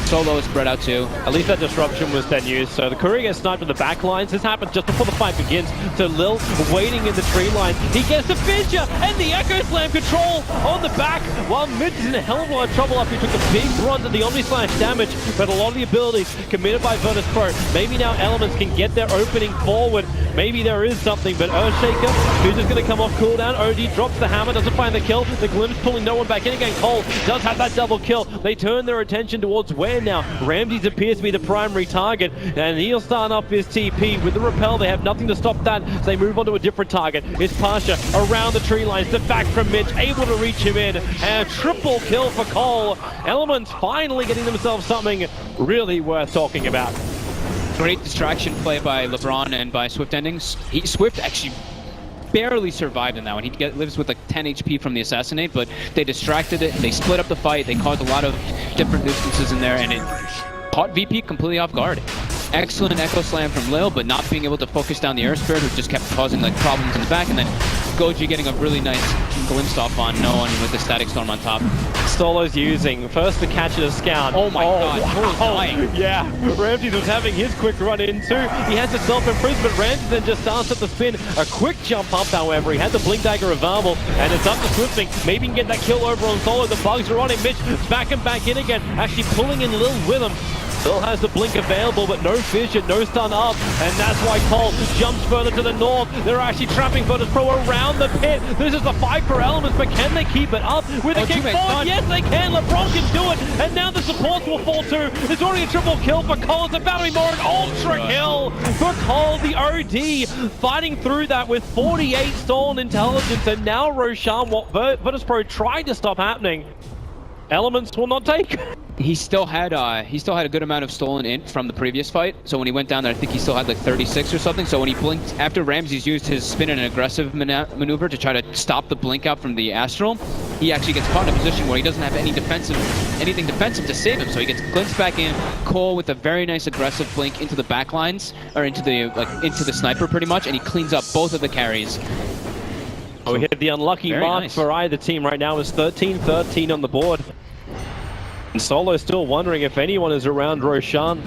Solo is spread out too. At least that disruption was then used. So the courier gets sniped on the back lines. This happens just before the fight begins. So Lil waiting in the tree line. He gets the Fissure and the Echo Slam control on the back. While Mid is in a hell of a lot of trouble after he took the big brunt of the Omni Slash damage. But a lot of the abilities committed by Virtus Pro. Maybe now Elements can get their opening forward. Maybe there is something, but Earthshaker, who's just going to come off cooldown. OD drops the hammer, doesn't find the kill. The Glimpse pulling no one back in again. Cole does have that double kill. They turn their attention towards where now? Ramses appears to be the primary target, and he'll start off his TP. With the repel, they have nothing to stop that, so they move on to a different target. It's Pasha around the tree lines, the back from Mitch, able to reach him in, and a triple kill for Cole. Elements finally getting themselves something really worth talking about. Great distraction play by LeBron and by Swift Endings. Swift actually barely survived in that one. He lives with like 10 HP from the Assassinate, but they distracted it, they split up the fight, they caused a lot of different nuisances in there, and it caught VP completely off guard. Excellent Echo Slam from Lil, but not being able to focus down the Earth Spirit, who just kept causing like problems in the back, and then Goji getting a really nice glimpse off on no one with the Static Storm on top. Solo's using first to catch it a scout. Oh my god, wow. Yeah, Ramses was having his quick run in too. He has a self-imprisonment. Ramses then just starts at the spin. A quick jump up, however. He had the Blink Dagger available, and it's up to Swiftwing. Maybe he can get that kill over on Solo. The bugs are on him. Mitch back and back in again, actually pulling in Lil with him. Still has the blink available, but no vision, no stun up, and that's why Cole jumps further to the north. They're actually trapping Virtus Pro around the pit. This is the fight for elements, but can they keep it up with a kick forward? Yes, they can. LeBron can do it, and now the supports will fall too. It's already a triple kill for Cole. It's about to be more an ultra kill for Cole, the OD, fighting through that with 48 stolen intelligence, and now Roshan, what Virtus Pro tried to stop happening, Elements will not take. He still had a good amount of stolen int from the previous fight. So when he went down there, I think he still had like 36 or something. So when he blinked, after Ramses used his spin and aggressive maneuver to try to stop the blink out from the Astral, he actually gets caught in a position where he doesn't have anything defensive to save him. So he gets glimpsed back in. Cole with a very nice aggressive blink into the back lines, or into the sniper pretty much, and he cleans up both of the carries. We hit the unlucky mark for either team right now. Is 13-13 on the board. And Solo still wondering if anyone is around Roshan.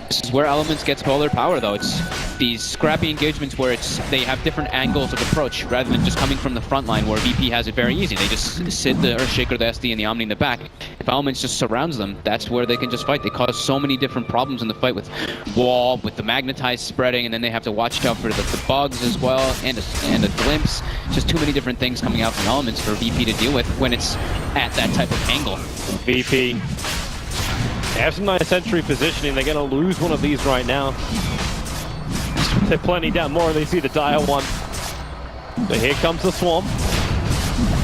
This is where Elements gets all their power, though. It's these scrappy engagements where they have different angles of approach rather than just coming from the front line where VP has it very easy. They just sit the Earthshaker, the SD, and the Omni in the back. If Elements just surrounds them, that's where they can just fight. They cause so many different problems in the fight with wall, with the magnetized spreading, and then they have to watch out for the bugs as well, and a glimpse. Just too many different things coming out from Elements for VP to deal with when it's at that type of angle. VP. They have some nice sentry positioning. They're going to lose one of these right now. They're plenty down more, and they see the dire one. So here comes the Swarm.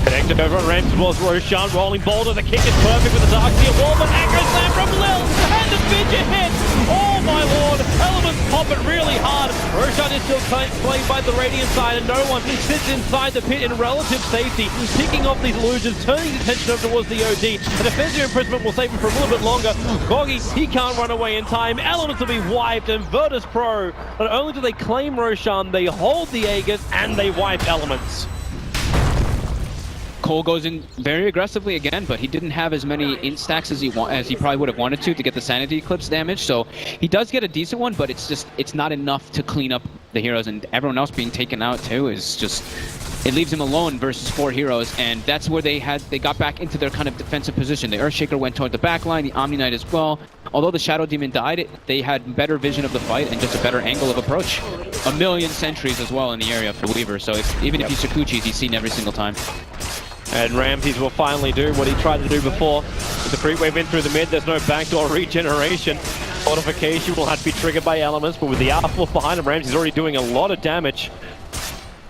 Connected over on Ramses was Roshan, rolling boulder. The kick is perfect with the Dark Steel wall, but aggro slam from Lil, and the fidget hit. Oh my lord, Elements pop it really hard. Roshan is still played by the Radiant side, and no one sits inside the pit in relative safety, picking off these illusions, turning his attention over towards the OD. The defensive imprisonment will save him for a little bit longer. Goggy, he can't run away in time. Elements will be wiped, and Virtus Pro, not only do they claim Roshan, they hold the Aegis, and they wipe Elements. Cole goes in very aggressively again, but he didn't have as many int stacks as he probably would have wanted to get the Sanity Eclipse damage. So he does get a decent one, but it's not enough to clean up the heroes, and everyone else being taken out too is just, it leaves him alone versus 4 heroes, and that's where they got back into their kind of defensive position. The Earthshaker went toward the back line, the Omni Knight as well. Although the Shadow Demon died, they had better vision of the fight and just a better angle of approach. A million sentries as well in the area for Weaver, so even if he's Sakuchi's, he's seen every single time. And Ramses will finally do what he tried to do before. With the creep wave in through the mid, there's no backdoor regeneration. Fortification will have to be triggered by Elements, but with the R4 behind him, Ramses is already doing a lot of damage.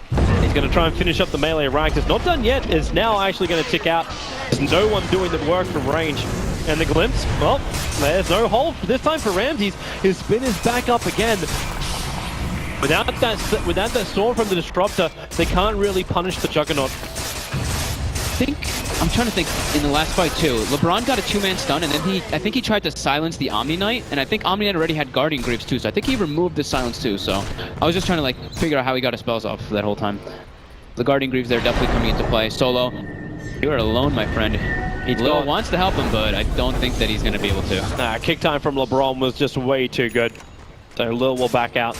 He's going to try and finish up the melee rank. It's not done yet. It's now actually going to tick out. There's no one doing the work from range. And the glimpse, well, there's no hold this time for Ramses. His spin is back up again. Without that storm from the Disruptor, they can't really punish the Juggernaut. I'm trying to think, in the last fight too, LeBron got a 2-man stun, and then I think he tried to silence the Omni Knight, and I think Omni Knight already had Guardian Greaves too, so I think he removed the silence too, so I was just trying to figure out how he got his spells off that whole time. The Guardian Greaves, they're definitely coming into play. Solo, you are alone, my friend. Lil wants to help him, but I don't think that he's going to be able to. Nah, kick time from LeBron was just way too good, so Lil will back out.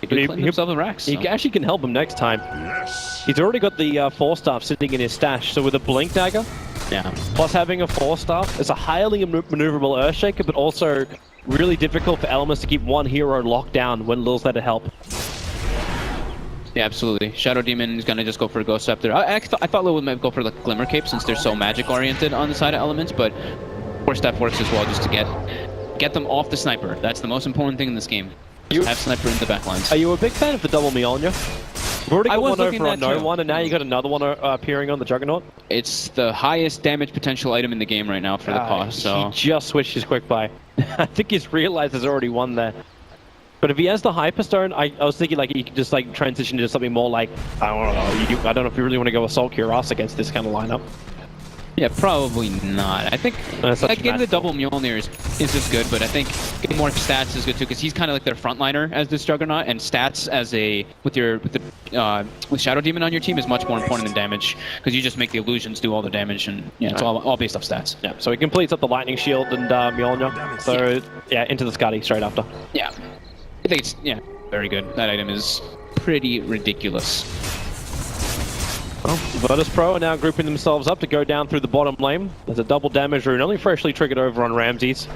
He himself in racks. He actually can help him next time. Yes. He's already got the 4-staff sitting in his stash, so with a Blink Dagger, plus having a 4-staff, it's a highly maneuverable Earthshaker, but also really difficult for Elements to keep one hero locked down when Lil's there to help. Yeah, absolutely. Shadow Demon is going to just go for a Ghost Scepter. I thought Lil might go for the Glimmer Cape since they're so magic-oriented on the side of Elements, but 4-staff works as well just to get them off the Sniper. That's the most important thing in this game. Have Sniper in the backlines. Are you a big fan of the double Mjolnir? We've already got one over on No too. One, and now you got another one appearing on the Juggernaut. It's the highest damage potential item in the game right now for the cost, so... He just switched his quick buy. I think he's realized there's already one there. But if he has the Hyperstone, I was thinking he could just transition into something more like, I don't know if you really want to go Assault Cuirass against this kind of lineup. Yeah, probably not. I think getting the double Mjolnir is just good, but I think getting more stats is good too, because he's kind of like their frontliner as this Juggernaut, and stats as with Shadow Demon on your team is much more important than damage, because you just make the illusions do all the damage, and it's all based off stats. Yeah, so he completes up the Lightning Shield and Mjolnir. So into the Scotty straight after. Yeah, I think it's very good. That item is pretty ridiculous. Well, Virtus Pro are now grouping themselves up to go down through the bottom lane. There's a double damage rune, only freshly triggered over on Ramses.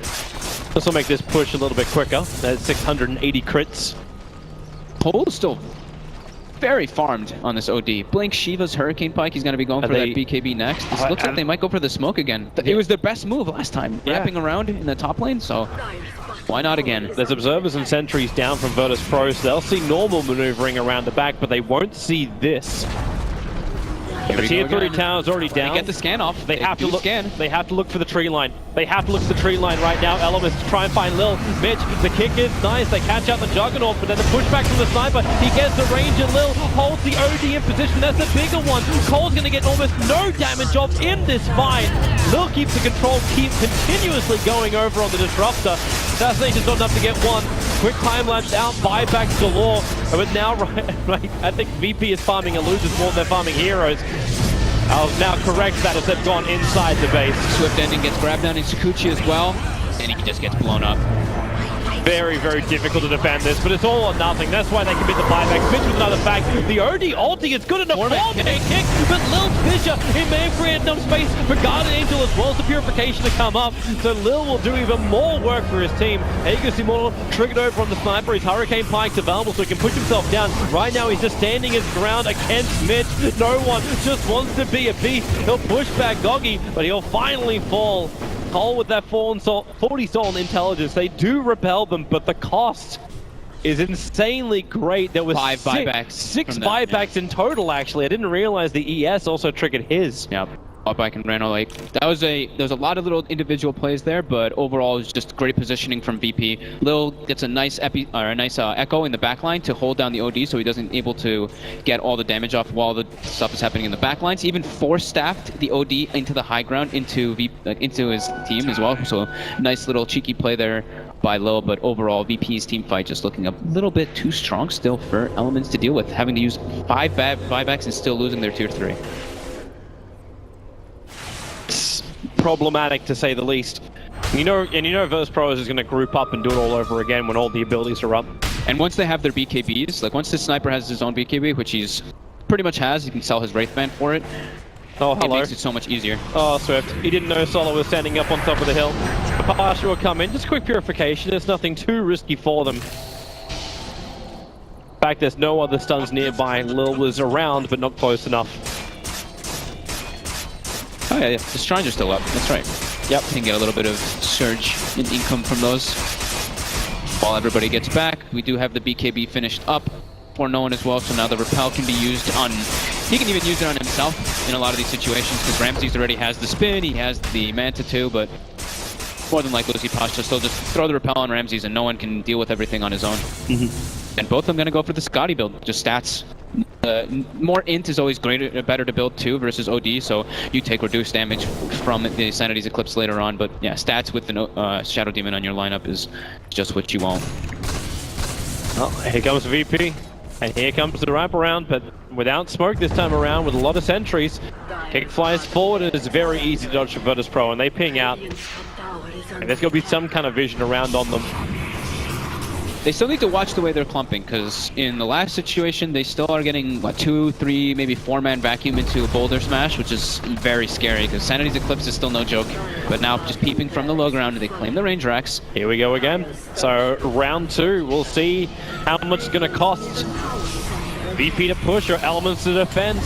This will make this push a little bit quicker. There's 680 crits. Pole's still very farmed on this OD. Blink Shiva's Hurricane Pike, he's going to be going for that BKB next. It looks like they might go for the smoke again. It was their best move last time, wrapping around in the top lane, so why not again? There's observers and sentries down from Virtus Pro, so they'll see normal maneuvering around the back, but they won't see this. The tier 3 tower is already down. They get the scan off. They have to look. They have to look for the tree line. They have to look for the tree line right now. Elements to try and find Lil. Mitch, the kick is nice. They catch out the Juggernaut, but then the pushback from the sniper. He gets the range, and Lil holds the OD in position. That's the bigger one. Cole's going to get almost no damage off in this fight. Lil keeps the control, keeps continuously going over on the disruptor. Assassination's not enough to get one. Quick time lapse out, buybacks galore. But now, right, I think VP is farming Illuders more than they're farming heroes. I'll now correct that as they've gone inside the base. Swift Ending gets grabbed down in Sakuchi as well, and he just gets blown up. Very, very difficult to defend this, but it's all or nothing. That's why they commit the buyback. Mitch with another fact. The OD ulti is good enough for a kick, but Lil Fisher, he may have created enough space for Guardian Angel as well as the Purification to come up. So Lil will do even more work for his team. Aegis Immortal triggered over on the sniper. His Hurricane Pike's available so he can push himself down. Right now he's just standing his ground against Mitch. No one just wants to be a beast. He'll push back Goggy, but he'll finally fall. Cole with that 40 soul intelligence, they do repel them, but the cost is insanely great. There was six buybacks in total, actually. I didn't realize the ES also triggered his. Yep. Buyback and Randall, like there was a lot of little individual plays there, but overall it was just great positioning from VP. Lil gets a nice echo in the backline to hold down the OD, so he doesn't able to get all the damage off while the stuff is happening in the backlines. He even force-staffed the OD into the high ground into his team as well. So nice little cheeky play there by Lil, but overall VP's team fight just looking a little bit too strong still for Elements to deal with, having to use 5 buybacks and still losing their tier 3. Problematic to say the least. You know Virtus Pro is going to group up and do it all over again when all the abilities are up. And once they have their BKBs, like once the sniper has his own BKB, which he's pretty much has, he can sell his Wraithband for it. Oh, hello. It makes it so much easier. Oh, Swift. He didn't know Solo was standing up on top of the hill. Partial will come in. Just quick purification. There's nothing too risky for them. In fact, there's no other stuns nearby. Lil was around, but not close enough. Oh yeah, the shrines are still up. That's right. Yep. Can get a little bit of surge in income from those. While everybody gets back, we do have the BKB finished up for no one as well, so now the repel can be used on... He can even use it on himself in a lot of these situations, because Ramses already has the spin, he has the Manta too, but more than likely Lucy Pasha still just throw the repel on Ramses and no one can deal with everything on his own. And both of them going to go for the Scotty build, just stats. More int is always better to build too versus OD, so you take reduced damage from the Sanity's Eclipse later on, but yeah, stats with the Shadow Demon on your lineup is just what you want. Oh, here comes VP, and here comes the wraparound, but without smoke this time around, with a lot of sentries. Kick flies forward, and it's very easy to dodge for Virtus Pro, and they ping out. And there's going to be some kind of vision around on them. They still need to watch the way they're clumping, because in the last situation, they still are getting, what, 2, 3, maybe 4-man vacuum into a boulder smash, which is very scary, because Sanity's Eclipse is still no joke. But now, just peeping from the low ground, they claim the range racks. Here we go again. So, round 2, we'll see how much it's going to cost VP to push or Elements to defend.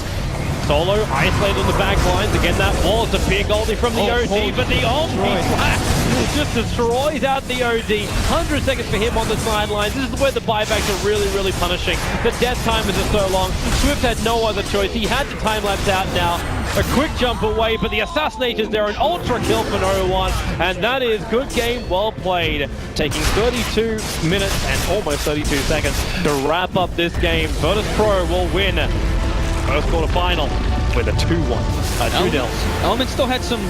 Solo isolated on the back lines. Again, that was a big ulti from the OD, but the ulti flash just destroys out the OD. 100 seconds for him on the sidelines. This is where the buybacks are really, really punishing. The death timers are so long. Swift had no other choice. He had to time-lapse out now. A quick jump away, but the Assassinator's there, an ultra kill for no one, and that is good game, well played. Taking 32 minutes and almost 32 seconds to wrap up this game. Virtus Pro will win first quarterfinal with a 2-1, 2-0. Elements still had some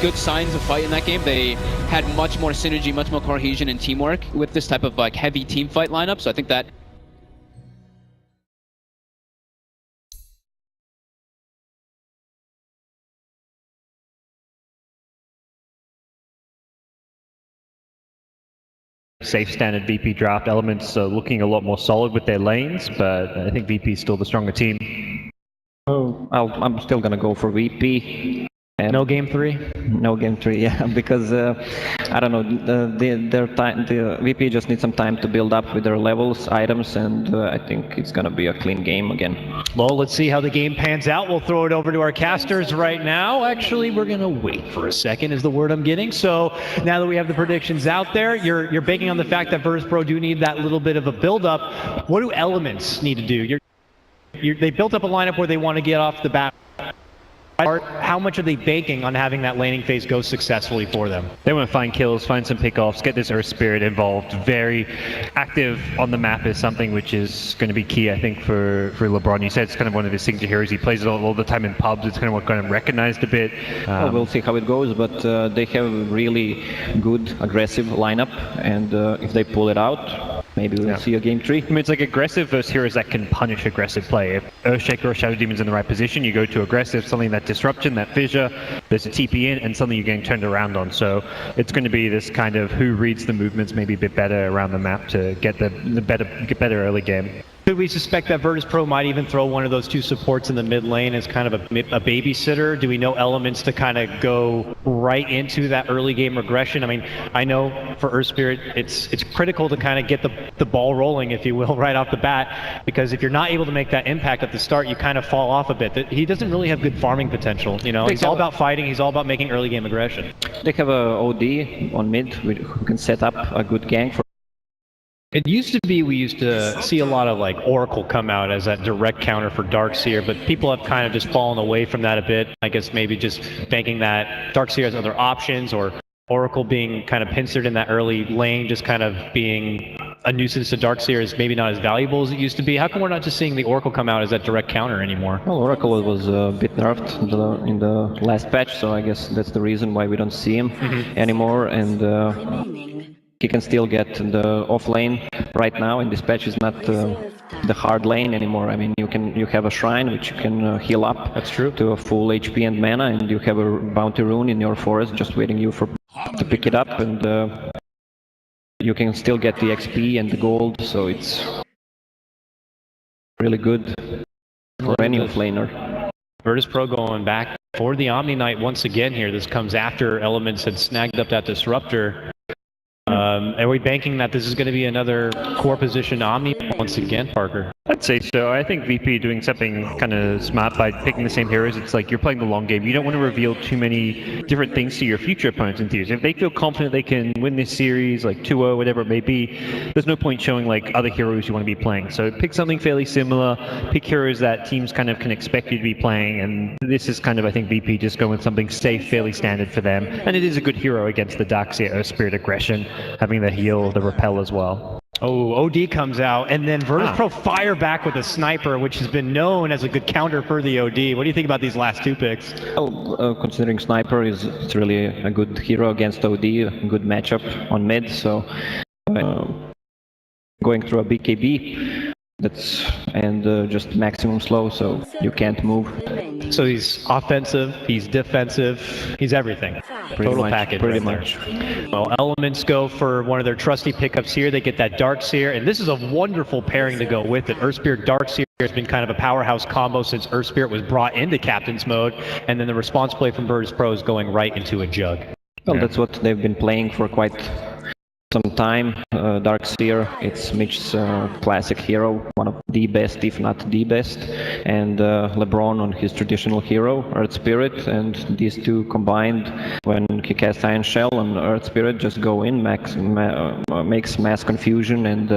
good signs of fight in that game. They had much more synergy, much more cohesion and teamwork with this type of like heavy team fight lineup. So I think that safe standard VP draft. Elements looking a lot more solid with their lanes, but I think VP is still the stronger team. Oh, I'm still gonna go for VP. And No game 3? no game 3, yeah, because I don't know, the VP just needs some time to build up with their levels, items, and I think it's gonna be a clean game again. Well, let's see how the game pans out. We'll throw it over to our casters right now. Actually, we're going to wait for a second is the word I'm getting. So now that we have the predictions out there, you're banking on the fact that Virtus Pro do need that little bit of a build-up. What do Elements need to do? They built up a lineup where they want to get off the bat. How much are they banking on having that laning phase go successfully for them? They want to find kills, find some pickoffs, get this Earth Spirit involved. Very active on the map is something which is going to be key, I think, for LeBron. You said it's kind of one of his signature heroes. He plays it all the time in pubs. It's kind of what got him recognized a bit. Well, we'll see how it goes, but they have a really good, aggressive lineup, and if they pull it out, maybe we'll see a game 3. I mean, it's like aggressive versus heroes that can punish aggressive play. If Earthshaker or Shadow Demon's in the right position, you go to aggressive, something that disruption, that fissure, there's a TP in, and something you're getting turned around on. So it's going to be this kind of who reads the movements maybe a bit better around the map to get get better early game. Could we suspect that Virtus Pro might even throw one of those two supports in the mid lane as kind of a babysitter? Do we know Elements to kind of go right into that early game regression? I mean, I know for Earth Spirit, it's critical to kind of get the ball rolling, if you will, right off the bat, because if you're not able to make that impact at the start, you kind of fall off a bit. He doesn't really have good farming potential, you know? He's all about fighting, he's all about making early game aggression. They have a OD on mid who can set up a good gank for. It used to be we used to see a lot of like Oracle come out as that direct counter for Darkseer, but people have kind of just fallen away from that a bit. I guess maybe just banking that Darkseer has other options, or Oracle being kind of pincered in that early lane, just kind of being a nuisance to Darkseer is maybe not as valuable as it used to be. How come we're not just seeing the Oracle come out as that direct counter anymore? Well, Oracle was a bit nerfed in the last patch, so I guess that's the reason why we don't see him anymore, and he can still get the off lane right now, and this patch is not the hard lane anymore. I mean, you have a shrine which you can heal up. That's true. To a full HP and mana, and you have a bounty rune in your forest just waiting you to pick it up, and you can still get the XP and the gold, so it's really good for any off laner. Virtus Pro going back for the Omni Knight once again here. This comes after Elements had snagged up that Disruptor. Are we banking that this is going to be another core position Omni once again, Parker? I'd say so. I think VP doing something kind of smart by picking the same heroes. It's like you're playing the long game. You don't want to reveal too many different things to your future opponents in theories. If they feel confident they can win this series, like 2-0, whatever it may be, there's no point showing like other heroes you want to be playing. So pick something fairly similar, pick heroes that teams kind of can expect you to be playing, and this is kind of, I think, VP just going with something safe, fairly standard for them. And it is a good hero against the Darkseer Earth Spirit aggression, having the heal, the repel as well. Oh, OD comes out, and then Virtus Pro fire back with a sniper, which has been known as a good counter for the OD. What do you think about these last two picks? Well, considering sniper it's really a good hero against OD, a good matchup on mid, so going through a BKB, and just maximum slow, so you can't move. So he's offensive, he's defensive, he's everything. Total package. Pretty right much. there. Well, Elements go for one of their trusty pickups here. They get that Darkseer, and this is a wonderful pairing to go with it. Earth Spirit Darkseer has been kind of a powerhouse combo since Earth Spirit was brought into Captain's mode, and then the response play from Virtus Pro is going right into a jug. Well, that's what they've been playing for quite some time. Darkseer, it's Mitch's classic hero, one of the best, if not the best, and LeBron on his traditional hero, Earth Spirit, and these two combined, when he casts Iron Shell on Earth Spirit, just go in, makes mass confusion and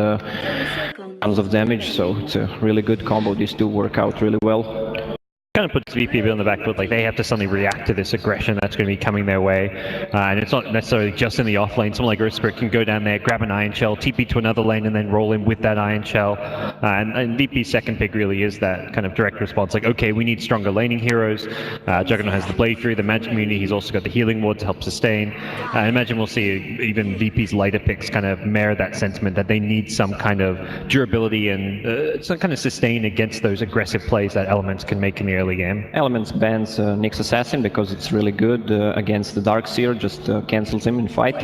tons of damage, so it's a really good combo. These two work out really well. Kind of puts VP on the back foot, like they have to suddenly react to this aggression that's going to be coming their way, and it's not necessarily just in the off lane. Someone like Earth Spirit can go down there, grab an Iron Shell, TP to another lane, and then roll in with that Iron Shell, and VP's second pick really is that kind of direct response, like, okay, we need stronger laning heroes. Juggernaut has the Blade Fury, the Magic Immunity, he's also got the Healing Ward to help sustain. I imagine we'll see even VP's later picks kind of mirror that sentiment, that they need some kind of durability and some kind of sustain against those aggressive plays that Elements can make in the early early game. Elements bans Nyx Assassin because it's really good against the Darkseer, just cancels him in fight.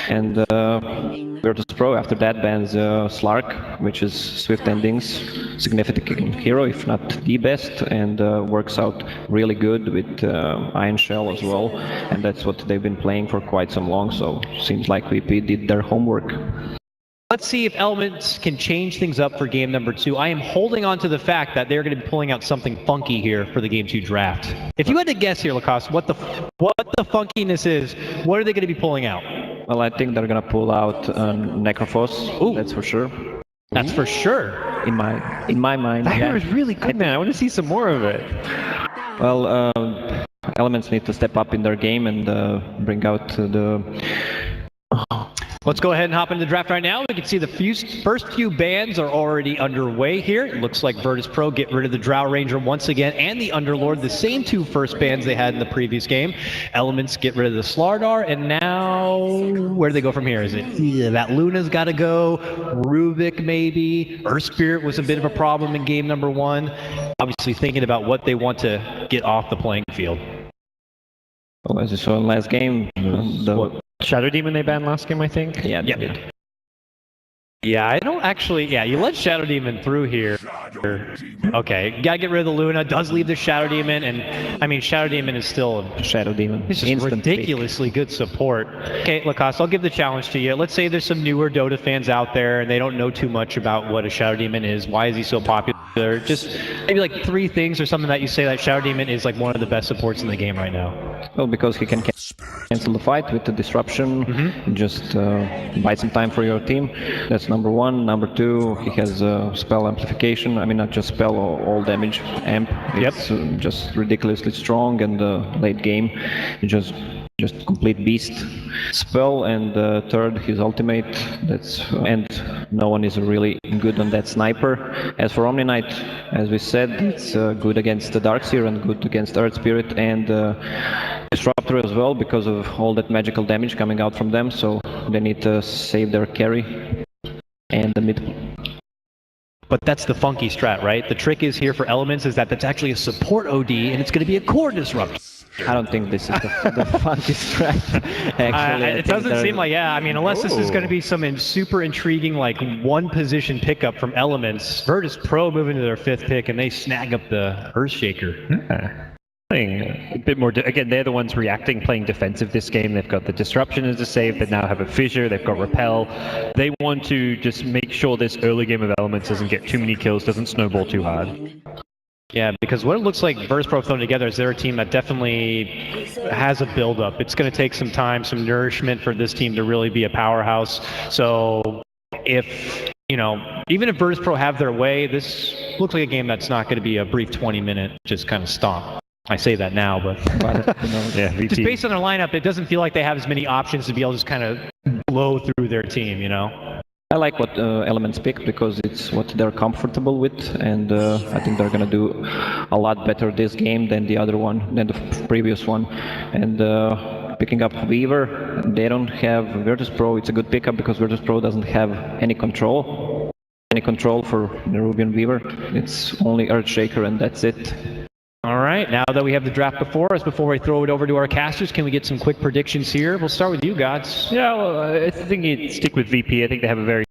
And Virtus Pro after that bans Slark, which is Swift Endings, significant hero, if not the best, and works out really good with Iron Shell as well. And that's what they've been playing for quite some long, so seems like VP did their homework. Let's see if Elements can change things up for game number 2. I am holding on to the fact that they're going to be pulling out something funky here for the game 2 draft. If you had to guess here, Lacoste, what the funkiness is, what are they going to be pulling out? Well, I think they're gonna pull out Necrophos. Ooh, that's for sure. That's for sure. In my mind. That Yeah. was really good, man. I want to see some more of it. Well, Elements need to step up in their game and bring out the. Let's go ahead and hop into the draft right now. We can see the first few bans are already underway here. It looks like Virtus Pro get rid of the Drow Ranger once again and the Underlord, the same two first bans they had in the previous game. Elements get rid of the Slardar, and now where do they go from here? Is it that Luna's got to go? Rubik maybe? Earth Spirit was a bit of a problem in game number 1. Obviously thinking about what they want to get off the playing field. Well, as you saw in last game, Shadow Demon they banned last game, I think? Yeah, they did. Yeah, I don't actually... Yeah, you let Shadow Demon through here. Okay, gotta get rid of the Luna. Does leave the Shadow Demon, and I mean, Shadow Demon is still... Shadow Demon. It's just ridiculously good support. Okay, Lacoste, I'll give the challenge to you. Let's say there's some newer Dota fans out there, and they don't know too much about what a Shadow Demon is. Why is he so popular? Just maybe like 3 things or something that you say that Shadow Demon is like one of the best supports in the game right now. Well, because he can cancel the fight with the disruption, just buy some time for your team. That's number 1. Number 2, he has spell amplification. I mean, not just spell, all damage amp. It's just ridiculously strong, and late game, just complete beast spell. And third, his ultimate. And no one is really good on that sniper. As for Omni Knight, as we said, it's good against the Darkseer and good against Earth Spirit and Disruptor as well, because of all that magical damage coming out from them. So they need to save their carry and the mid. But that's the funky strat, right? The trick is here for Elements is that that's actually a support OD, and it's going to be a core disruptor. I don't think this is the funky strat. Actually, it doesn't seem like, yeah. I mean, unless this is going to be some super intriguing, like, one position pickup from Elements. Virtus Pro moving to their 5th pick, and they snag up the Earthshaker. Playing a bit more, again, they're the ones reacting, playing defensive this game. They've got the Disruption as a save, they now have a Fissure, they've got Repel. They want to just make sure this early game of Elements doesn't get too many kills, doesn't snowball too hard. Yeah, because what it looks like Virtus Pro thrown together is they're a team that definitely has a build-up. It's going to take some time, some nourishment for this team to really be a powerhouse. So if, you know, even if Virtus Pro have their way, this looks like a game that's not going to be a brief 20-minute just kind of stomp. I say that now, but Yeah, just based on their lineup, it doesn't feel like they have as many options to be able to just kind of blow through their team, you know? I like what Elements pick because it's what they're comfortable with, and I think they're gonna do a lot better this game than the other one, than the previous one. And picking up Weaver, they don't have Virtus Pro. It's a good pickup because Virtus Pro doesn't have any control for the Rubian Weaver. It's only Earthshaker, and that's it. All right, now that we have the draft before us, before we throw it over to our casters, can we get some quick predictions here? We'll start with you, Gods. Yeah, well, I think you'd stick with VP. I think they have a very